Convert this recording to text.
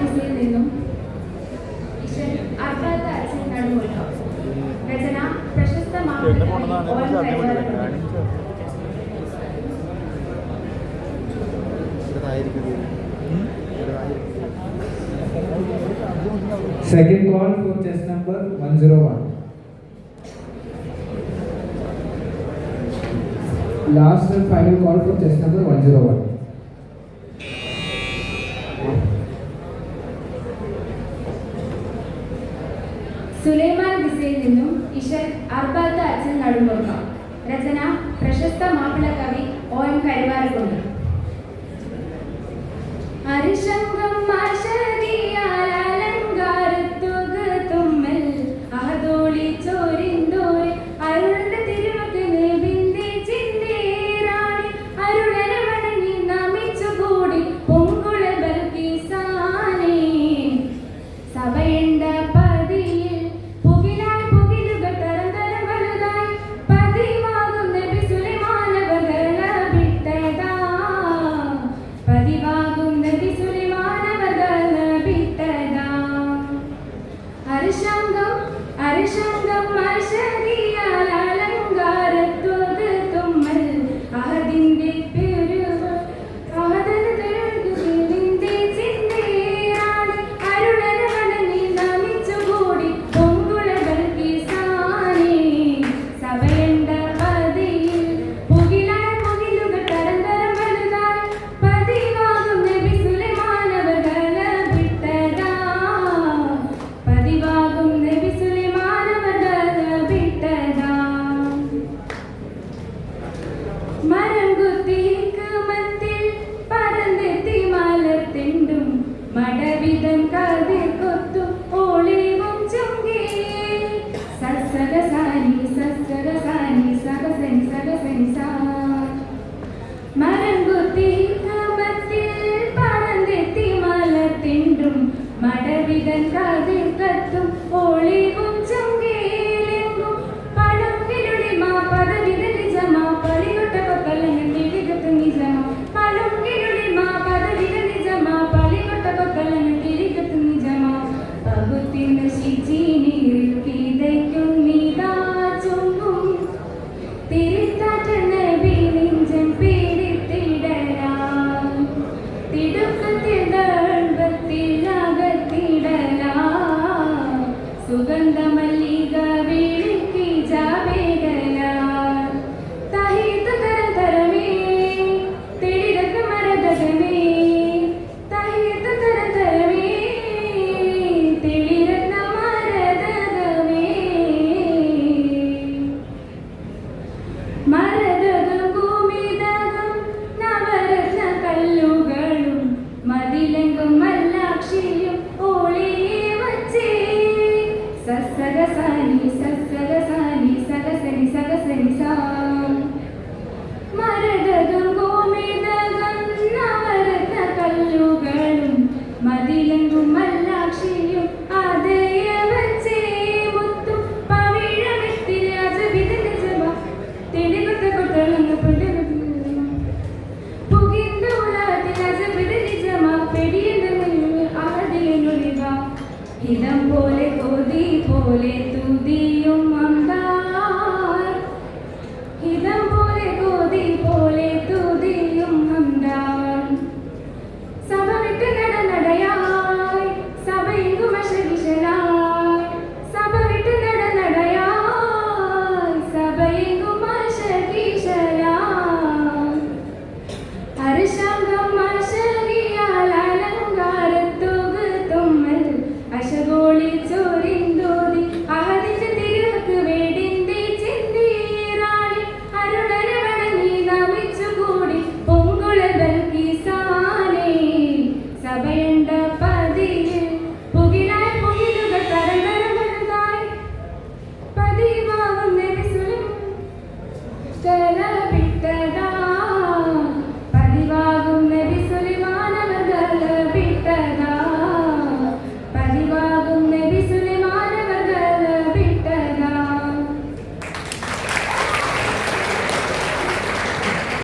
ദിശയിൽ നിന്നും അർബാത്ത അച്ഛൻ നടുമുഴക്കം. രചന പ്രശസ്ത Second call for chess number 101. Last and final call for chess number 101. Sulaiman ദിശയിൽ നിന്നും ഇഷൽ അർബാത്ത അച്ഛൻ നടുമുഴക്കം. രചന പ്രശസ്ത മാപ്പിള കവി OM കരുവാരക്കുണ്ട്. അരിശങ്കം അലങ്കാരത്തുകത്തുമ്മൽ അഹദോളി ചോരിന്തോരെ അരുളന്റെ തിരുമകനെ ബിന്ദി ചിന്തേറാണി അരുളനെ വണങ്ങി നമിച്ചുകൂടി പൊങ്കുള ബൽക്കീസാനേ സഭയുണ്ട പതിയിൽ പുകിലായി പുകിലുകൾ തരം തരം വലുതായി പതിവാകും നബി സുലൈമാനവകൾ വിട്ടതാ പതിവാകും നബി സുലൈമാനവകൾ വിട്ടതാ അരിശങ്കം അരിശങ്കം അർശദിയാൽ അലങ്കാരത്തുകത്തുമ്മൽ അഹദിന്റെ പെരുവ അഹദന തിരുവിന്റെ ചിന്തേറാണി അരുളനെ വണങ്ങി നമിച്ചുകൂടി പൊങ്കുള ബൽക്കീസാനേ സഭയുണ്ട പതിയിൽ പുകിലായി പുകിലുകൾ തരം തരം വലുതായി പതിവാകും നബി സുലൈമാനവകൾ വിട്ടതാ പതിവാകും നബി സുലൈമാനവകൾ വിട്ടതാ മരം കുത്തി ഹിക്മത്തിൽ പറന്നെത്തി മലർത്തിണ്ടും മടവിതൻ കതിർ കൊത്തും ഒളിവും ചുങ്കേ സസഗസാനി സഗസനി സഗസനി സാ മരം കുത്തി ഹിക്മത്തിൽ പറന്നെത്തി മലർത്തിണ്ടും മടവിതൻ കതിർ കത്തും ഒളിവും ചുങ്കേലെങ്കും പടുങ്കിലുളി മാ പദവിത നിജമാ പളികൊട്ട കൊക്കലങ്ങൻ തിരികത്ത് നിജമാ പടുങ്കിലുളി മാ പദവിത നിജമാ പളികൊട്ട കൊക്കലങ്ങൻ തിരികത്ത് നിജമാ പകുത്തി നശിച്ചീനിൽ കിതയ്ക്കും നിതാ ചുങ്കും തിരിത്താറ്റ് നബി നെഞ്ചൻ പീഡിത്തിടലാ തിടുക്കത്തിൽ ദർഭത്തിലകത്തിടലാ സുഗന്ധമല്ലിക വിളിക്കി ജാവേഗലാ തഹിതു തരതരമേ തിടിരക മരദഗമേ തഹിതു തരതരമേ തിടിരക മരദഗമേ മരദകം ഭൂമിദകം നവരത്ന കല്ലുകളും മതിലെങ്കും മല്ലാക്ഷിയും ഓളിയെ വച്ചേ സസഗസാനി സഗസനി സാ മരദകം ഭൂമിദകം നവരത്ന കല്ലുകളും മതിലെങ്കും മല്ലാക്ഷിയും ആദയ വച്ചേ മുത്തും പവിഴമെത്തിൽ അജബിത നിജമ തിടികൊത്ത കൊട്ടളങ്ങ് ഹിതം പോലെ കൊതി പോലെ